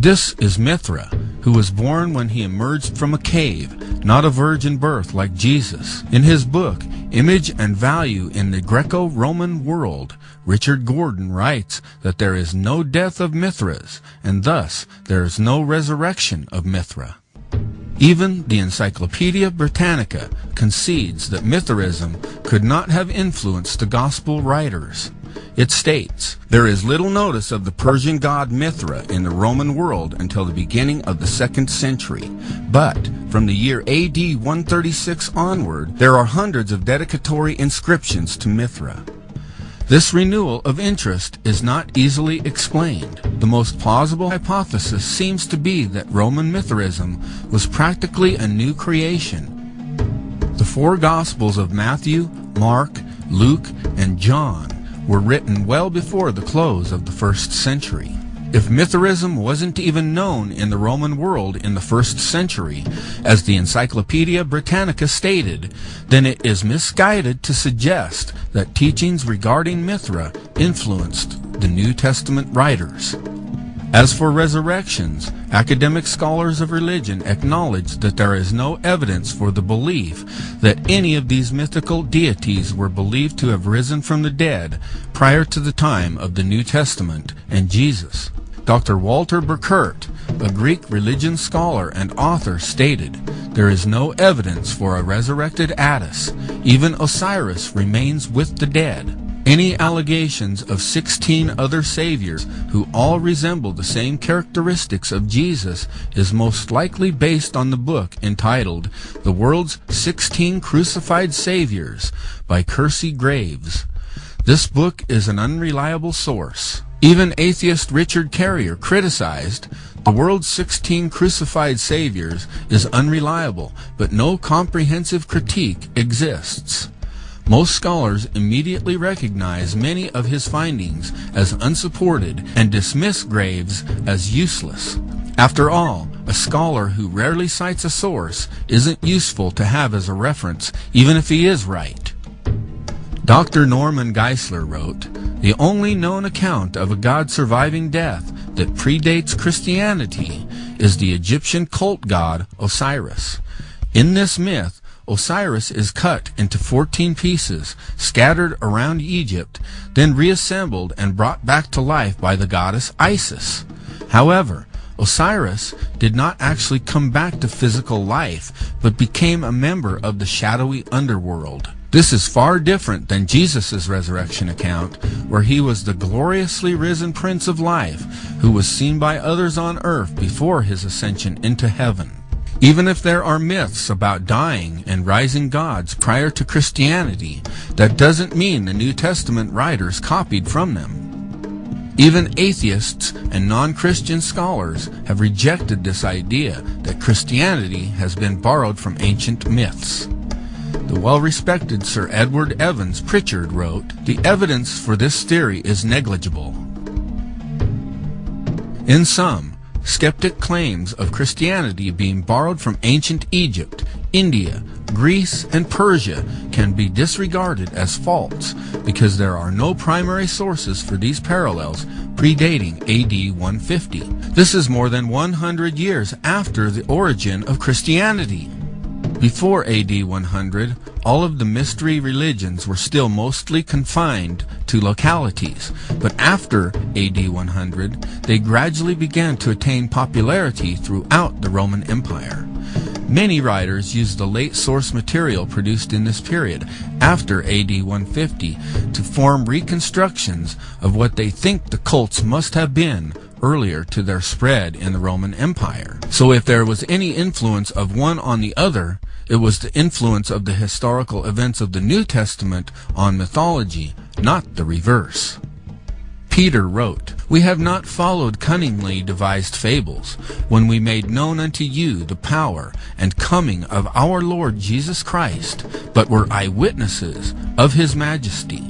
This is Mithra, who was born when he emerged from a cave, not a virgin birth like Jesus. In his book, Image and Value in the Greco-Roman World, Richard Gordon writes that there is no death of Mithras, and thus there is no resurrection of Mithra. Even the Encyclopedia Britannica concedes that Mithraism could not have influenced the Gospel writers. It states, "There is little notice of the Persian god Mithra in the Roman world until the beginning of the 2nd century, but from the year AD 136 onward, there are hundreds of dedicatory inscriptions to Mithra." This renewal of interest is not easily explained. The most plausible hypothesis seems to be that Roman Mithraism was practically a new creation. The 4 Gospels of Matthew, Mark, Luke, and John were written well before the close of the 1st century. If Mithraism wasn't even known in the Roman world in the 1st century, as the Encyclopedia Britannica stated, then it is misguided to suggest that teachings regarding Mithra influenced the New Testament writers. As for resurrections, academic scholars of religion acknowledge that there is no evidence for the belief that any of these mythical deities were believed to have risen from the dead prior to the time of the New Testament and Jesus. Dr. Walter Burkert, a Greek religion scholar and author, stated, "There is no evidence for a resurrected Attis. Even Osiris remains with the dead." Any allegations of 16 other saviors who all resemble the same characteristics of Jesus is most likely based on the book entitled The World's 16 Crucified Saviors by Kersey Graves. This book is an unreliable source. Even atheist Richard Carrier criticized, "The World's 16 Crucified Saviors is unreliable, but no comprehensive critique exists." Most scholars immediately recognize many of his findings as unsupported and dismiss Graves as useless. After all, a scholar who rarely cites a source isn't useful to have as a reference, even if he is right. Dr. Norman Geisler wrote, "The only known account of a god surviving death that predates Christianity is the Egyptian cult god Osiris. In this myth, Osiris is cut into 14 pieces, scattered around Egypt, then reassembled and brought back to life by the goddess Isis. However, Osiris did not actually come back to physical life, but became a member of the shadowy underworld. This is far different than Jesus' resurrection account, where he was the gloriously risen Prince of Life, who was seen by others on earth before his ascension into heaven. Even if there are myths about dying and rising gods prior to Christianity, that doesn't mean the New Testament writers copied from them. Even atheists and non-Christian scholars have rejected this idea that Christianity has been borrowed from ancient myths. The well-respected Sir Edward Evans Pritchard wrote, "The evidence for this theory is negligible." In sum, skeptic claims of Christianity being borrowed from ancient Egypt, India, Greece, and Persia can be disregarded as false because there are no primary sources for these parallels predating AD 150. This is more than 100 years after the origin of Christianity. Before AD 100, all of the mystery religions were still mostly confined to localities, but after AD 100, they gradually began to attain popularity throughout the Roman Empire. Many writers use the late source material produced in this period, after AD 150, to form reconstructions of what they think the cults must have been earlier to their spread in the Roman Empire. So if there was any influence of one on the other, it was the influence of the historical events of the New Testament on mythology, not the reverse. Peter wrote, "We have not followed cunningly devised fables, when we made known unto you the power and coming of our Lord Jesus Christ, but were eyewitnesses of his majesty.